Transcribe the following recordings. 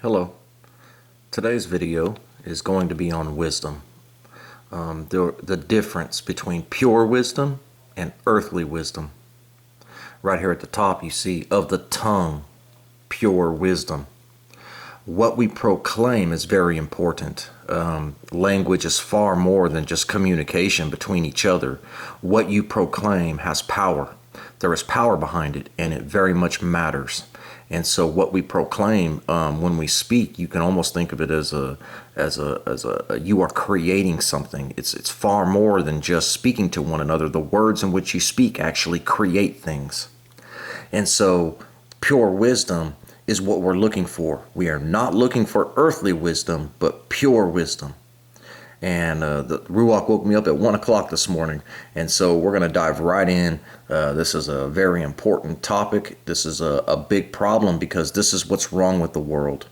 Hello. Today's video is going to be on wisdom. The difference between pure wisdom and earthly wisdom. Right here at the top you see of the tongue, pure wisdom. What we proclaim is very important. Language is far more than just communication between each other. What you proclaim has power. There is power behind it, and it very much matters. And so what we proclaim when we speak, you can almost think of it as you are creating something. It's far more than just speaking to one another. The words in which you speak actually create things. And so pure wisdom is what we're looking for. We are not looking for earthly wisdom, but pure wisdom. And the Ruach woke me up at 1 o'clock this morning. And so we're going to dive right in. This is a very important topic. This is a big problem because this is what's wrong with the world.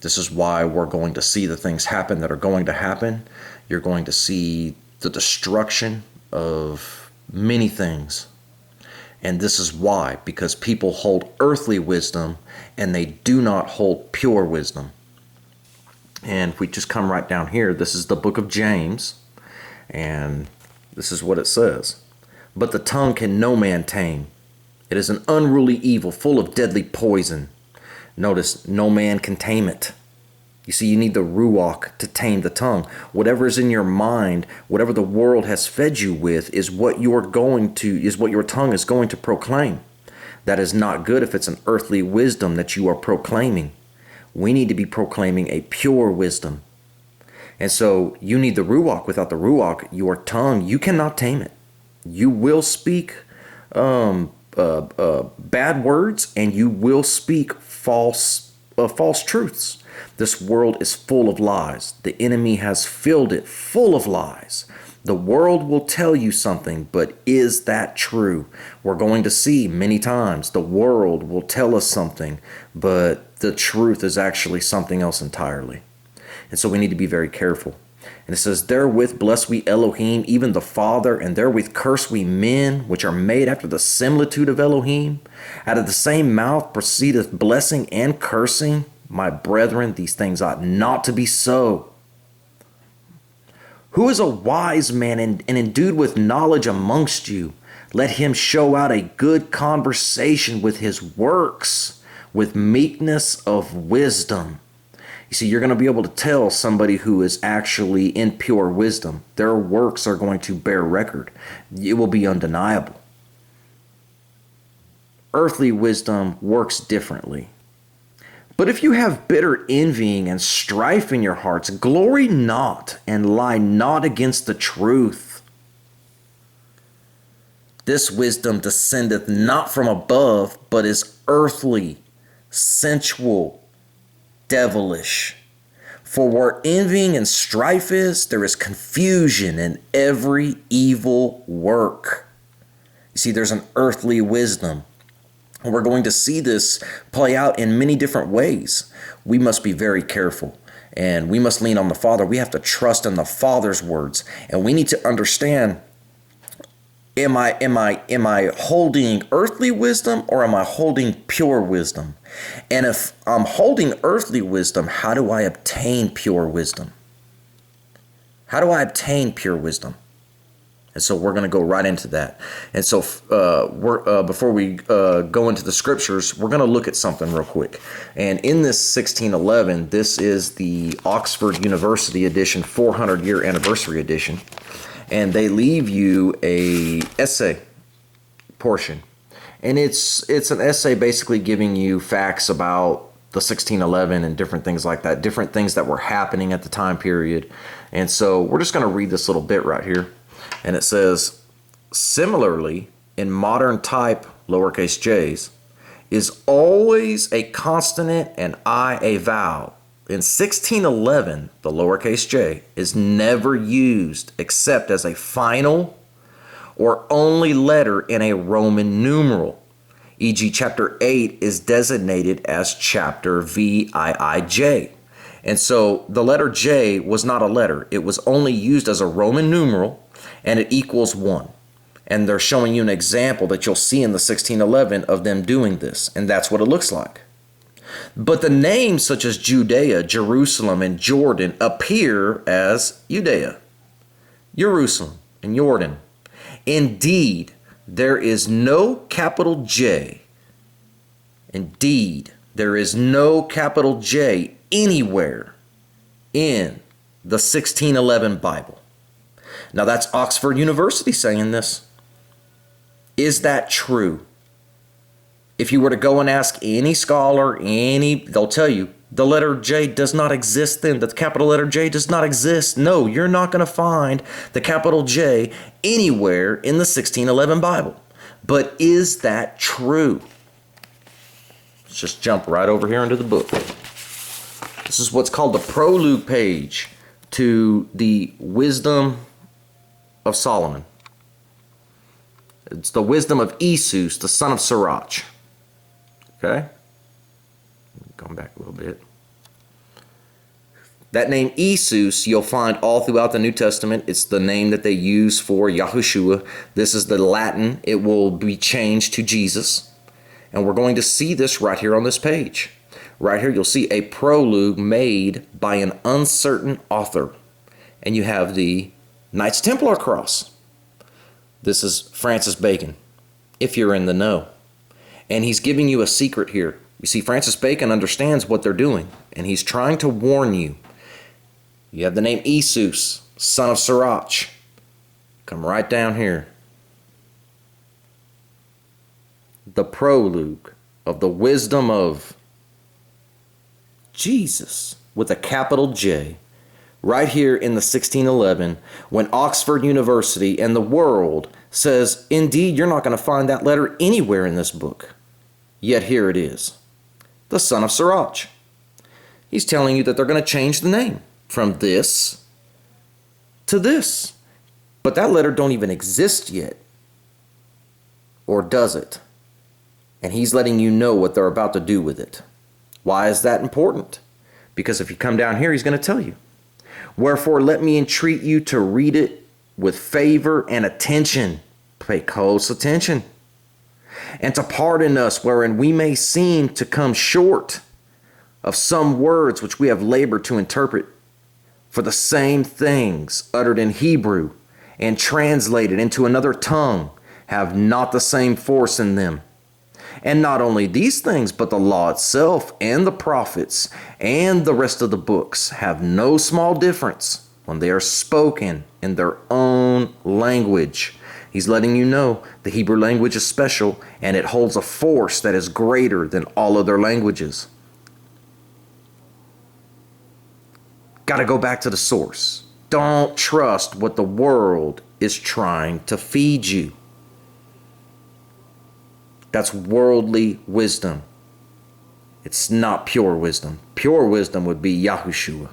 This is why we're going to see the things happen that are going to happen. You're going to see the destruction of many things. And this is why, because people hold earthly wisdom and they do not hold pure wisdom. And if we just come right down here, this is the book of James, and this is what it says. But the tongue can no man tame. It is an unruly evil full of deadly poison. Notice, no man can tame it. You see, you need the Ruach to tame the tongue. Whatever is in your mind, whatever the world has fed you with is what your tongue is going to proclaim. That is not good if it's an earthly wisdom that you are proclaiming. We need to be proclaiming a pure wisdom. And so you need the Ruach. Without the Ruach, your tongue, you cannot tame it. You will speak bad words, and you will speak false truths. This world is full of lies. The enemy has filled it full of lies. The world will tell you something, but is that true? We're going to see many times the world will tell us something, but the truth is actually something else entirely. And so we need to be very careful. And it says, therewith bless we Elohim, even the Father, and therewith curse we men, which are made after the similitude of Elohim. Out of the same mouth proceedeth blessing and cursing. My brethren, these things ought not to be so. Who is a wise man and endued with knowledge amongst you? Let him show out a good conversation with his works, with meekness of wisdom. You see, you're going to be able to tell somebody who is actually in pure wisdom. Their works are going to bear record. It will be undeniable. Earthly wisdom works differently. But if you have bitter envying and strife in your hearts, glory not and lie not against the truth. This wisdom descendeth not from above, but is earthly, sensual, devilish. For where envying and strife is, there is confusion in every evil work. You see, there's an earthly wisdom. We're going to see this play out in many different ways. We must be very careful, and we must lean on the Father. We have to trust in the Father's words, and we need to understand, am I holding earthly wisdom, or am I holding pure wisdom? And if I'm holding earthly wisdom, how do I obtain pure wisdom? How do I obtain pure wisdom? And so we're going to go right into that. And so before we go into the scriptures, we're going to look at something real quick. And in this 1611, this is the Oxford University edition, 400-year anniversary edition. And they leave you a essay portion. And it's an essay basically giving you facts about the 1611 and different things like that, different things that were happening at the time period. And so we're just going to read this little bit right here. And it says, similarly, in modern type, lowercase j's, is always a consonant and I a vowel. In 1611, the lowercase j is never used except as a final or only letter in a Roman numeral. E.g., chapter 8 is designated as chapter VIIJ. And so the letter J was not a letter. It was only used as a Roman numeral, and it equals 1. And they're showing you an example that you'll see in the 1611 of them doing this. And that's what it looks like. But the names such as Judea, Jerusalem, and Jordan appear as Judea, Jerusalem, and Jordan. Indeed, there is no capital J. Indeed, there is no capital J anywhere in the 1611 Bible. Now that's Oxford University saying this. Is that true? If you were to go and ask any scholar, they'll tell you the letter J does not exist then. The capital letter J does not exist. No, you're not going to find the capital J anywhere in the 1611 Bible. But is that true? Let's just jump right over here into the book. This is what's called the prologue page to the Wisdom of Solomon. It's the wisdom of Esus, the son of Sirach. Okay? Going back a little bit. That name Esus you'll find all throughout the New Testament. It's the name that they use for Yahushua. This is the Latin. It will be changed to Jesus. And we're going to see this right here on this page. Right here you'll see a prologue made by an uncertain author. And you have the Knights Templar cross. This is Francis Bacon, if you're in the know. And he's giving you a secret here. You see, Francis Bacon understands what they're doing, and he's trying to warn you. You have the name Esus, son of Sirach. Come right down here. The prologue of the wisdom of Jesus with a capital J. Right here in the 1611, when Oxford University and the world says, indeed, you're not going to find that letter anywhere in this book. Yet here it is. The son of Sirach. He's telling you that they're going to change the name from this to this. But that letter don't even exist yet. Or does it? And he's letting you know what they're about to do with it. Why is that important? Because if you come down here, he's going to tell you. Wherefore, let me entreat you to read it with favor and attention. Pay close attention. And to pardon us wherein we may seem to come short of some words which we have labored to interpret. For the same things uttered in Hebrew and translated into another tongue have not the same force in them. And not only these things, but the law itself and the prophets and the rest of the books have no small difference when they are spoken in their own language. He's letting you know the Hebrew language is special and it holds a force that is greater than all other languages. Got to go back to the source. Don't trust what the world is trying to feed you. That's worldly wisdom. It's not pure wisdom. Pure wisdom would be Yahushua.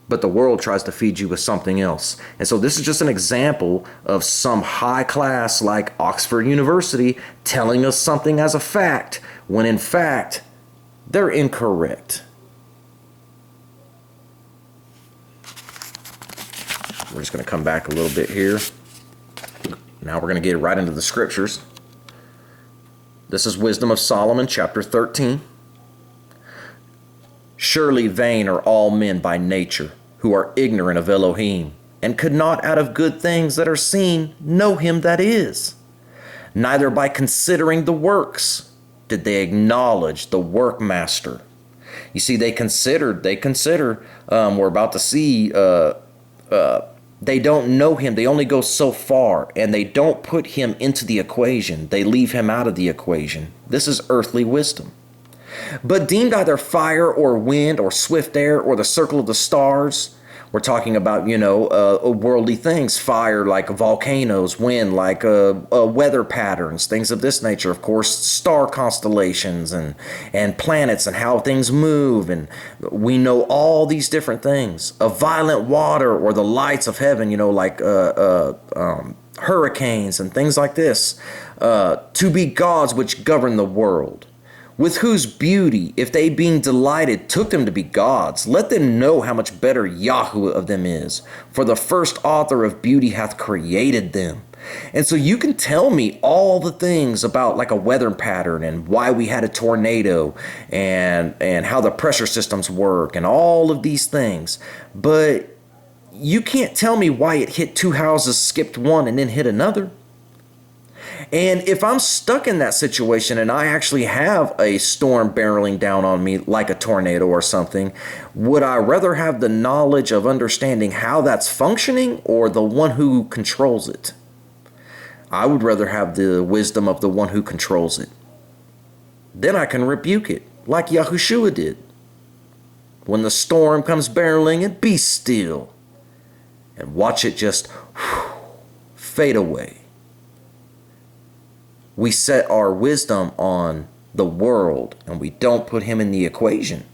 But the world tries to feed you with something else. And so this is just an example of some high class like Oxford University telling us something as a fact, when in fact, they're incorrect. We're just going to come back a little bit here. Now we're going to get right into the scriptures. This is Wisdom of Solomon, chapter 13. Surely vain are all men by nature, who are ignorant of Elohim, and could not out of good things that are seen know him that is. Neither by considering the works did they acknowledge the workmaster. You see, they consider, we're about to see, they don't know him. They only go so far, and they don't put him into the equation. They leave him out of the equation. This is earthly wisdom. But deemed either fire or wind or swift air or the circle of the stars. We're talking about, worldly things. Fire like volcanoes, wind like weather patterns, things of this nature. Of course, star constellations and planets and how things move. And we know all these different things. A violent water or the lights of heaven, like hurricanes and things like this. To be gods which govern the world. With whose beauty, if they being delighted, took them to be gods, let them know how much better Yahuwah of them is. For the first author of beauty hath created them. And so you can tell me all the things about like a weather pattern and why we had a tornado and how the pressure systems work and all of these things. But you can't tell me why it hit two houses, skipped one, and then hit another. And if I'm stuck in that situation and I actually have a storm barreling down on me like a tornado or something, would I rather have the knowledge of understanding how that's functioning or the one who controls it? I would rather have the wisdom of the one who controls it. Then I can rebuke it like Yahushua did. When the storm comes barreling in, be still and watch it just fade away. We set our wisdom on the world and we don't put him in the equation.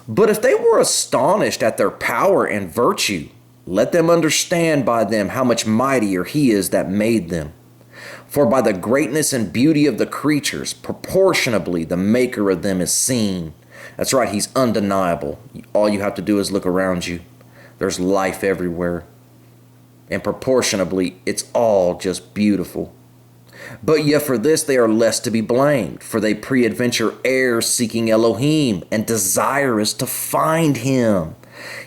But if they were astonished at their power and virtue, let them understand by them how much mightier he is that made them. For by the greatness and beauty of the creatures, proportionably the maker of them is seen. That's right, he's undeniable. All you have to do is look around you. There's life everywhere. And proportionably, it's all just beautiful. But yet for this they are less to be blamed, for they pre-adventure err seeking Elohim and desirous to find him.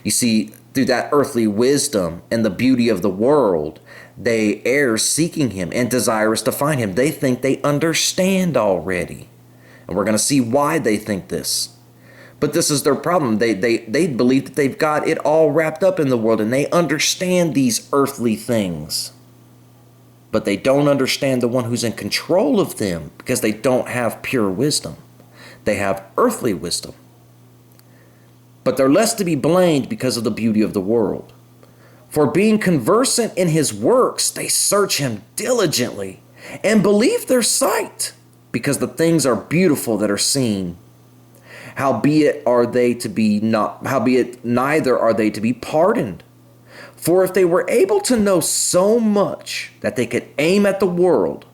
You see, through that earthly wisdom and the beauty of the world, they err seeking him and desirous to find him. They think they understand already. And we're going to see why they think this. But this is their problem. They believe that they've got it all wrapped up in the world and they understand these earthly things. But they don't understand the one who's in control of them because they don't have pure wisdom. They have earthly wisdom. But they're less to be blamed because of the beauty of the world. For being conversant in his works, they search him diligently and believe their sight because the things are beautiful that are seen. Howbeit neither are they to be pardoned. For if they were able to know so much that they could aim at the world,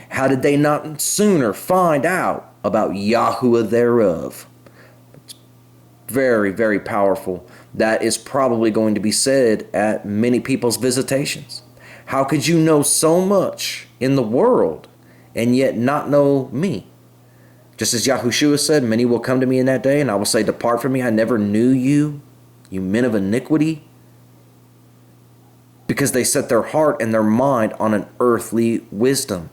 how did they not sooner find out about Yahuwah thereof? It's very, very powerful. That is probably going to be said at many people's visitations. How could you know so much in the world and yet not know me? Just as Yahushua said, many will come to me in that day, and I will say, depart from me, I never knew you, you men of iniquity. Because they set their heart and their mind on an earthly wisdom.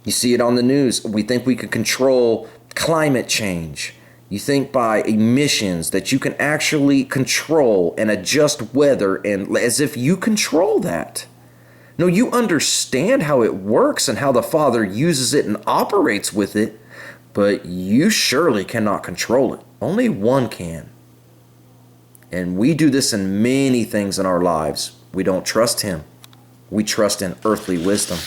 You see it on the news. We think we can control climate change. You think by emissions that you can actually control and adjust weather, and as if you control that. No, you understand how it works and how the Father uses it and operates with it, but you surely cannot control it. Only one can. And we do this in many things in our lives. We don't trust him. We trust in earthly wisdom.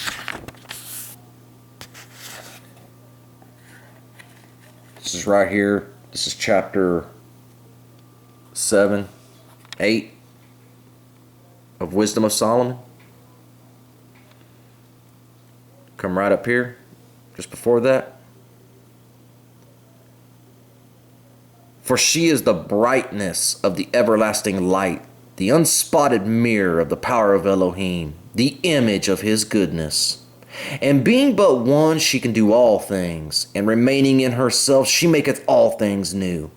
This is right here. This is chapter 7, 8 of Wisdom of Solomon. Come right up here, just before that. For she is the brightness of the everlasting light, the unspotted mirror of the power of Elohim, the image of his goodness. And being but one, she can do all things, and remaining in herself, she maketh all things new.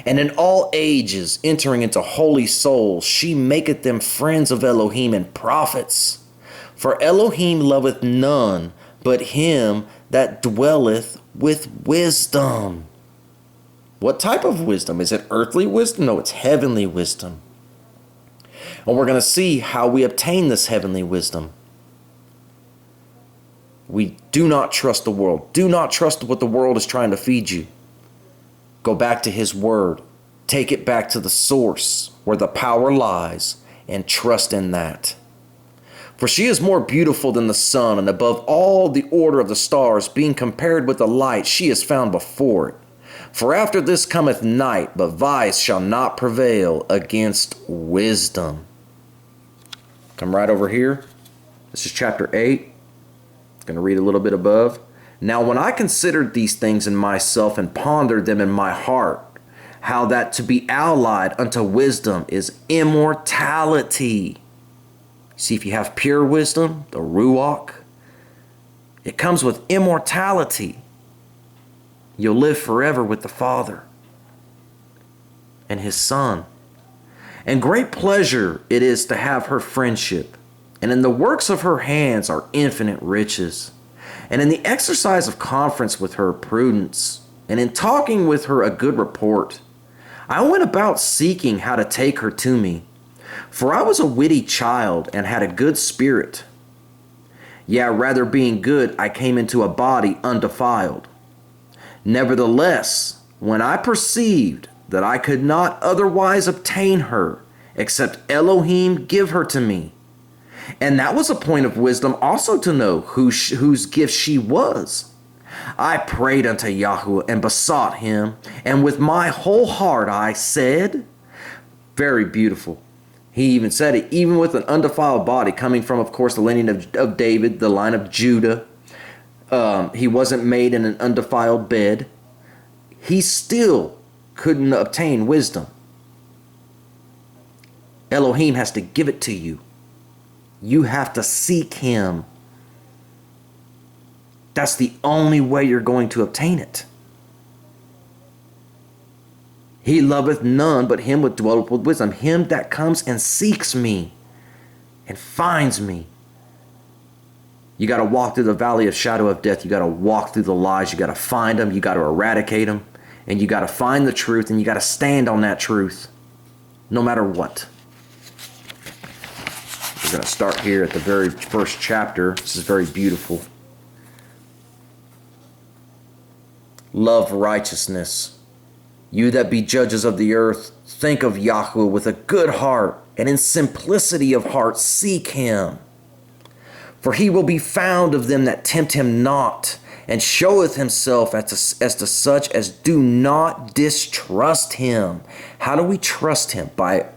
And in all ages, entering into holy souls, she maketh them friends of Elohim and prophets. For Elohim loveth none but him that dwelleth with wisdom. What type of wisdom? Is it earthly wisdom? No, it's heavenly wisdom. And we're going to see how we obtain this heavenly wisdom. We do not trust the world. Do not trust what the world is trying to feed you. Go back to his word. Take it back to the source where the power lies and trust in that. For she is more beautiful than the sun, and above all the order of the stars, being compared with the light, she is found before it. For after this cometh night, but vice shall not prevail against wisdom. Come right over here. This is chapter 8. I'm going to read a little bit above. Now when I considered these things in myself and pondered them in my heart, how that to be allied unto wisdom is immortality. See, if you have pure wisdom, the Ruach, it comes with immortality. You'll live forever with the Father and His Son. And great pleasure it is to have her friendship. And in the works of her hands are infinite riches. And in the exercise of conference with her prudence, and in talking with her a good report, I went about seeking how to take her to me. For I was a witty child and had a good spirit. Yea, rather being good, I came into a body undefiled. Nevertheless, when I perceived that I could not otherwise obtain her, except Elohim give her to me, and that was a point of wisdom also to know whose gift she was, I prayed unto Yahuwah and besought him, and with my whole heart I said, very beautiful. He even said it, even with an undefiled body, coming from, of course, the lineage of David, the line of Judah. He wasn't made in an undefiled bed. He still couldn't obtain wisdom. Elohim has to give it to you. You have to seek Him. That's the only way you're going to obtain it. He loveth none but him which dwelleth with wisdom, him that comes and seeks me and finds me. You got to walk through the valley of shadow of death. You got to walk through the lies. You got to find them. You got to eradicate them. And you got to find the truth, and you got to stand on that truth no matter what. We're going to start here at the very first chapter. This is very beautiful. Love righteousness. You that be judges of the earth, think of Yahuwah with a good heart, and in simplicity of heart seek Him. For He will be found of them that tempt Him not, and showeth Himself as to such as do not distrust Him. How do we trust Him? By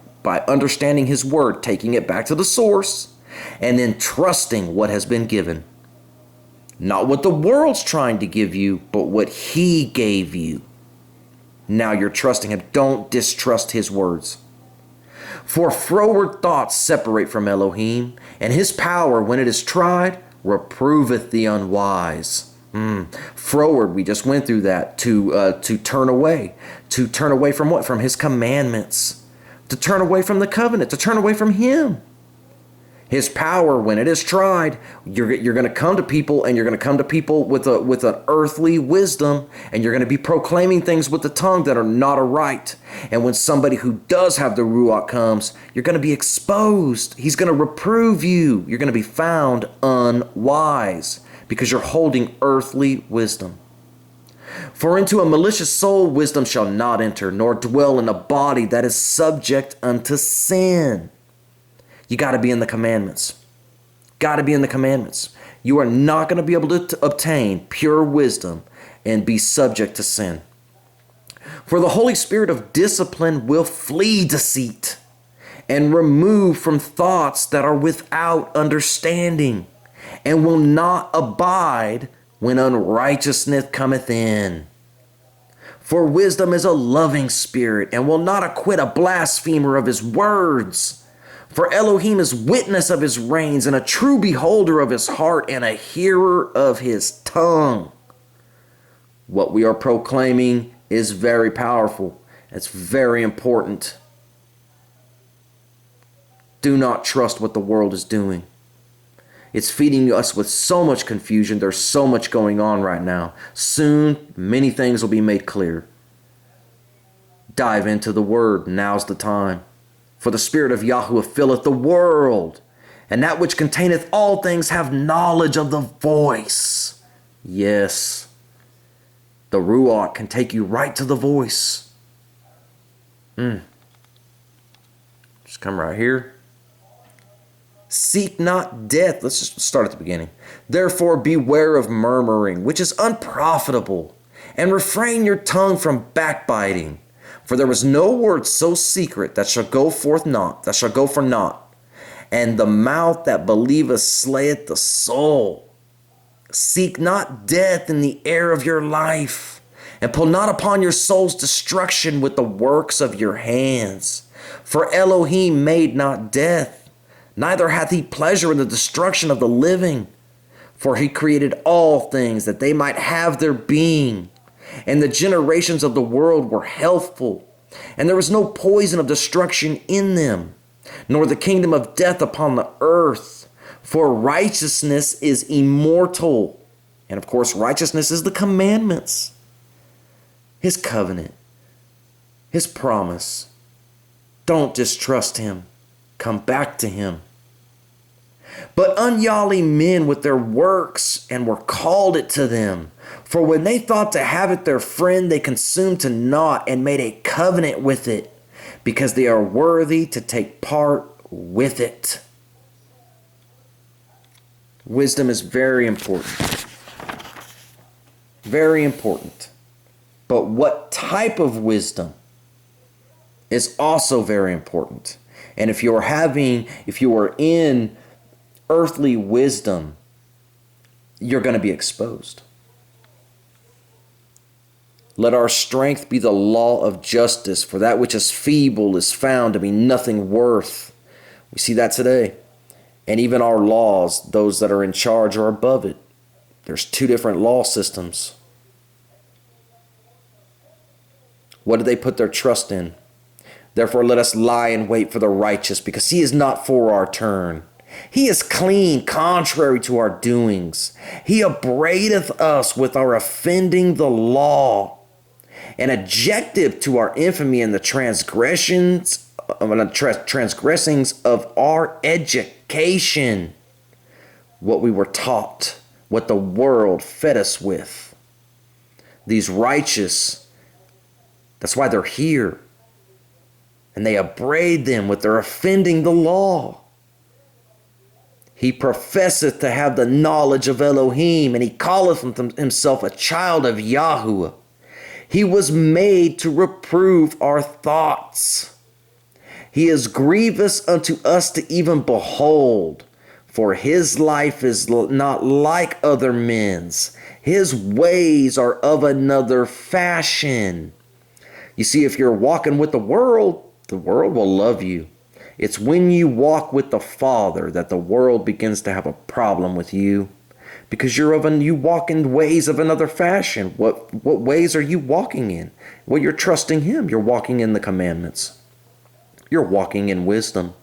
understanding His word, taking it back to the source, and then trusting what has been given. Not what the world's trying to give you, but what He gave you. Now you're trusting Him. Don't distrust His words. For froward thoughts separate from Elohim, and His power, when it is tried, reproveth the unwise. Froward, we just went through that. To turn away. To turn away from what? From His commandments. To turn away from the covenant. To turn away from Him. His power, when it is tried, you're going to come to people, and you're going to come to people with an earthly wisdom, and you're going to be proclaiming things with the tongue that are not aright. And when somebody who does have the Ruach comes, you're going to be exposed. He's going to reprove you. You're going to be found unwise because you're holding earthly wisdom. For into a malicious soul wisdom shall not enter, nor dwell in a body that is subject unto sin. You got to be in the commandments. Got to be in the commandments. You are not going to be able to obtain pure wisdom and be subject to sin. For the Holy Spirit of discipline will flee deceit and remove from thoughts that are without understanding, and will not abide when unrighteousness cometh in. For wisdom is a loving spirit, and will not acquit a blasphemer of his words. For Elohim is witness of His reins, and a true beholder of His heart, and a hearer of His tongue. What we are proclaiming is very powerful. It's very important. Do not trust what the world is doing. It's feeding us with so much confusion. There's so much going on right now. Soon, many things will be made clear. Dive into the Word. Now's the time. For the Spirit of Yahuwah filleth the world, and that which containeth all things have knowledge of the voice. Yes, the Ruach can take you right to the voice. Just come right here. Seek not death. Let's just start at the beginning. Therefore beware of murmuring, which is unprofitable, and refrain your tongue from backbiting. For there was no word so secret that shall go forth not, that shall go for naught. And the mouth that believeth slayeth the soul. Seek not death in the air of your life, And pull not upon your soul's destruction with the works of your hands. For Elohim made not death, neither hath he pleasure in the destruction of the living. For he created all things that they might have their being. And the generations of the world were healthful, and there was no poison of destruction in them, nor the kingdom of death upon the earth. For righteousness is immortal. And of course, righteousness is the commandments, his covenant, his promise. Don't distrust him. Come back to him. But ungodly men with their works, and were called it to them. For when they thought to have it their friend, they consumed to naught and made a covenant with it, because they are worthy to take part with it. Wisdom is very important. Very important. But what type of wisdom is also very important. And if you are in earthly wisdom, you're going to be exposed. Let our strength be the law of justice, for that which is feeble is found to be nothing worth. We see that today. And even our laws, those that are in charge are above it. There's two different law systems. What do they put their trust in? Therefore let us lie in wait for the righteous, because he is not for our turn. He is clean, contrary to our doings. He upbraideth us with our offending the law, an adjective to our infamy and the transgressings of our education, what we were taught, what the world fed us with. These righteous, that's why they're here. And they upbraid them with their offending the law. He professeth to have the knowledge of Elohim, and he calleth himself a child of Yahuwah. He was made to reprove our thoughts. He is grievous unto us to even behold, for his life is not like other men's. His ways are of another fashion. You see, if you're walking with the world will love you. It's when you walk with the Father that the world begins to have a problem with you, because you walk in ways of another fashion. What ways are you walking in? Well, you're trusting him. You're walking in the commandments. You're walking in wisdom.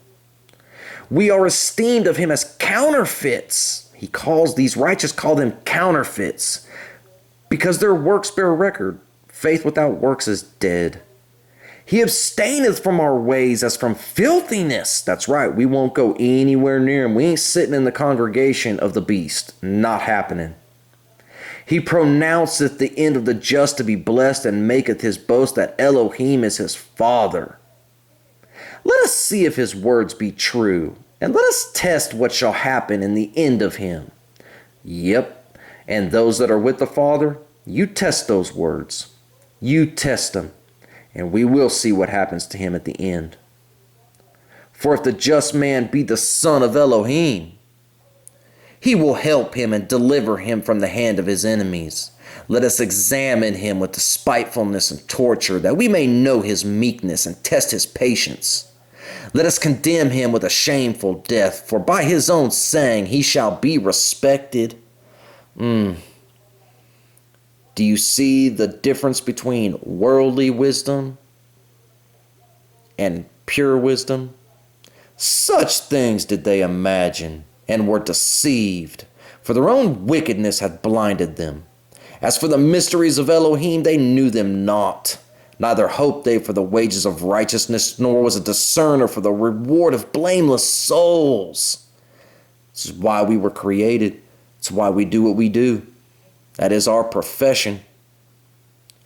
We are esteemed of him as counterfeits. These righteous call them counterfeits, because their works bear record. Faith without works is dead. He abstaineth from our ways as from filthiness. That's right. We won't go anywhere near him. We ain't sitting in the congregation of the beast. Not happening. He pronounceth the end of the just to be blessed, and maketh his boast that Elohim is his father. Let us see if his words be true, and let us test what shall happen in the end of him. Yep. And those that are with the Father, you test those words. You test them. And we will see what happens to him at the end. For if the just man be the son of Elohim, he will help him and deliver him from the hand of his enemies. Let us examine him with despitefulness and torture, that we may know his meekness and test his patience. Let us condemn him with a shameful death, for by his own saying he shall be respected. Do you see the difference between worldly wisdom and pure wisdom? Such things did they imagine, and were deceived, for their own wickedness had blinded them. As for the mysteries of Elohim, they knew them not. Neither hoped they for the wages of righteousness, nor was a discerner for the reward of blameless souls. This is why we were created. It's why we do what we do. That is our profession.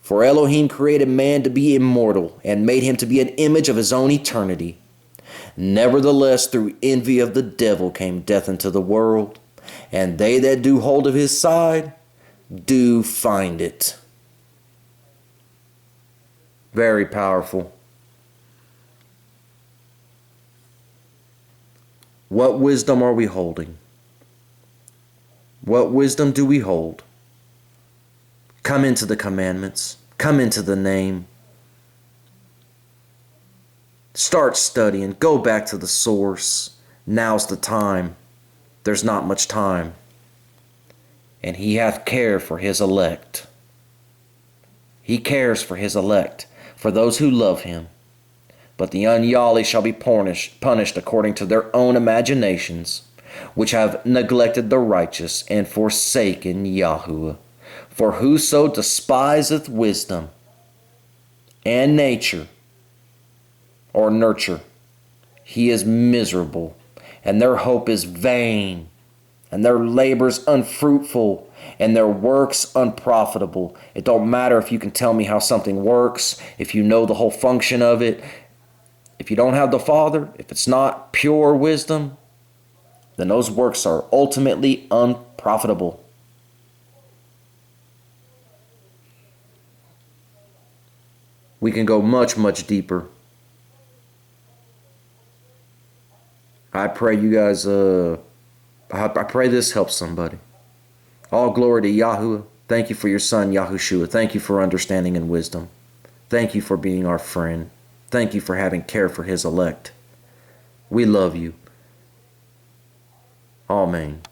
For Elohim created man to be immortal, and made him to be an image of his own eternity. Nevertheless, through envy of the devil came death into the world, and they that do hold of his side do find it. Very powerful. What wisdom are we holding? What wisdom do we hold? Come into the commandments. Come into the name. Start studying. Go back to the source. Now's the time. There's not much time. And he hath care for his elect. He cares for his elect, for those who love him. But the ungodly shall be punished according to their own imaginations, which have neglected the righteous and forsaken Yahuwah. For whoso despiseth wisdom and nature or nurture, he is miserable, and their hope is vain, and their labors unfruitful, and their works unprofitable. It don't matter if you can tell me how something works, if you know the whole function of it. If you don't have the Father, if it's not pure wisdom, then those works are ultimately unprofitable. We can go much, much deeper. I pray you guys, I pray this helps somebody. All glory to Yahuwah. Thank you for your son, Yahushua. Thank you for understanding and wisdom. Thank you for being our friend. Thank you for having care for his elect. We love you. Amen.